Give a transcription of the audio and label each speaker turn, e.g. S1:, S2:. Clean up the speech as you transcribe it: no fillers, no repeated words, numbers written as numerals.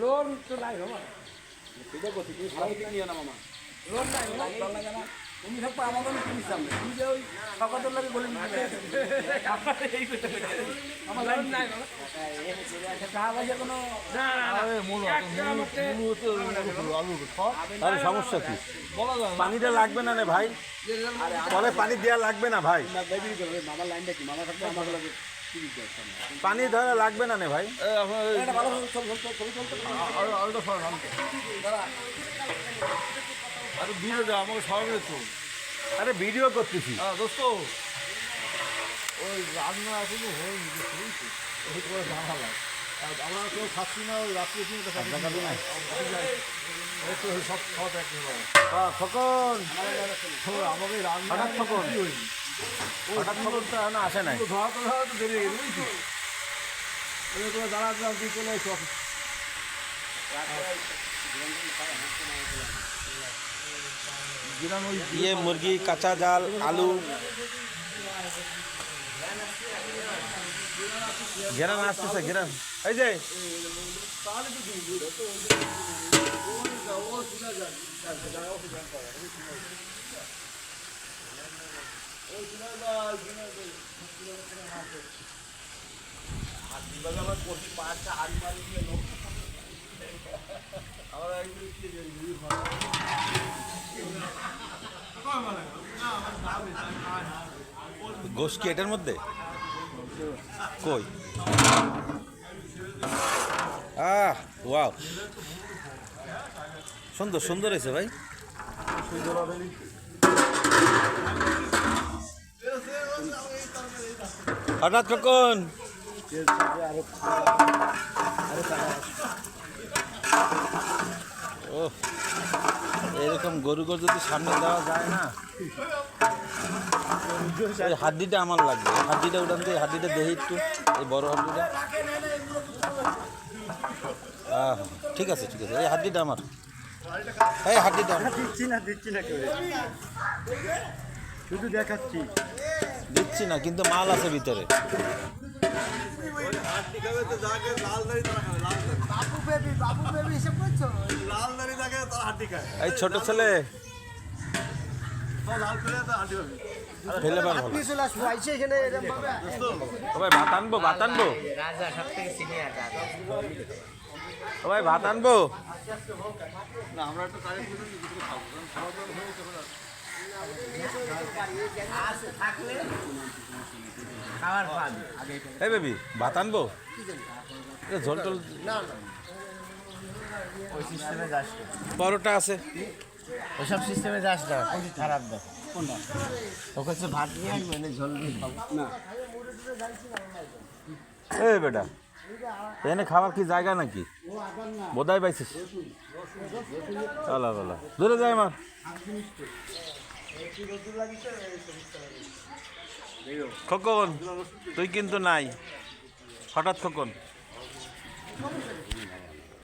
S1: Loan তো নাই মামা, লোন নাই মামা। তুমি থাকবো আমার কোনো জিনিস সামনে, তুমি যে ওই সকাতের লাগে বলে আমার লোন নাই মামা। টাকা পয়সা কোনো
S2: আরে সমস্যা কি? পানিটা লাগবে না রে ভাই, পরে পানি দেওয়া লাগবে না ভাই,
S1: মামার লাইনটা কি মামা থাকবে আমার লাগে
S2: পানি ধরা লাগবে না রে ভাই।
S1: ভালো ছবি চলতে
S3: আরে দূরে যা, আমাকে সরাবে তো।
S2: আরে ভিডিও করতেছি।
S3: দোস্ত ওই রান্না এখনো হয়নি, বুঝছি ওই করে জানালা আমরা কেউ খাচ্ছি না, ওই রাত্রে সব খাওয়া প্যাক
S2: খোকন,
S3: আমাকে রান্না
S2: হঠাৎ খোকন,
S3: হয়নি,
S2: হঠাৎ খবর তো এখনো আসে নাই।
S3: ধরাতে ধরাতে দেরি হয়ে গেছে, বুঝছি ওই করে দাঁড়াতে তুই চলে এসো।
S2: ये मुर्गी, कच्चा जाल, आलू, घेरा नाचते से घेरा এই যে গোশ কি এটার মধ্যে কই? ওয়াও, সুন্দর সুন্দর হয়েছে ভাই। হঠাৎ কখন ও এরকম গরু গরু যদি সামনে দেওয়া যায় না, এই হাড্ডিটা আমার লাগবে, হাড্ডিটা উঠান দিয়ে, হাড্ডিটা দেখি একটু, এই বড় হাড্ডিটা। ঠিক আছে ঠিক আছে, এই হাড্ডিটা আমার, এই হাড্ডিটা
S1: দিচ্ছি না শুধু দেখাচ্ছি,
S2: দিচ্ছি না, কিন্তু মাল আছে ভিতরে। এই ছোট ছেলে ফেলে পারবো ভাই, ভাত আনবো, ভাত আনবো ভাই, ভাত আনবো।
S3: আমরা একটা কাজে
S2: এই বেবি, ভাত আনবো, ঝোল টোল
S1: ওই সিস্টেমে যাস
S2: পরোটা আছে,
S1: ওইসব সিস্টেমে যাস না, খারাপ দেখ কোনটা ওকে ভাত নিয়ে আসবে না, ঝোল দিয়ে খাবো না।
S2: এই বেটা, এখানে খাবার কি জায়গা নাকি? বোধাই পাইছিস, আল্লাহ আল্লাহ, দূরে যায় আমার। খোকন তুই কিন্তু নাই, হঠাৎ খোকন।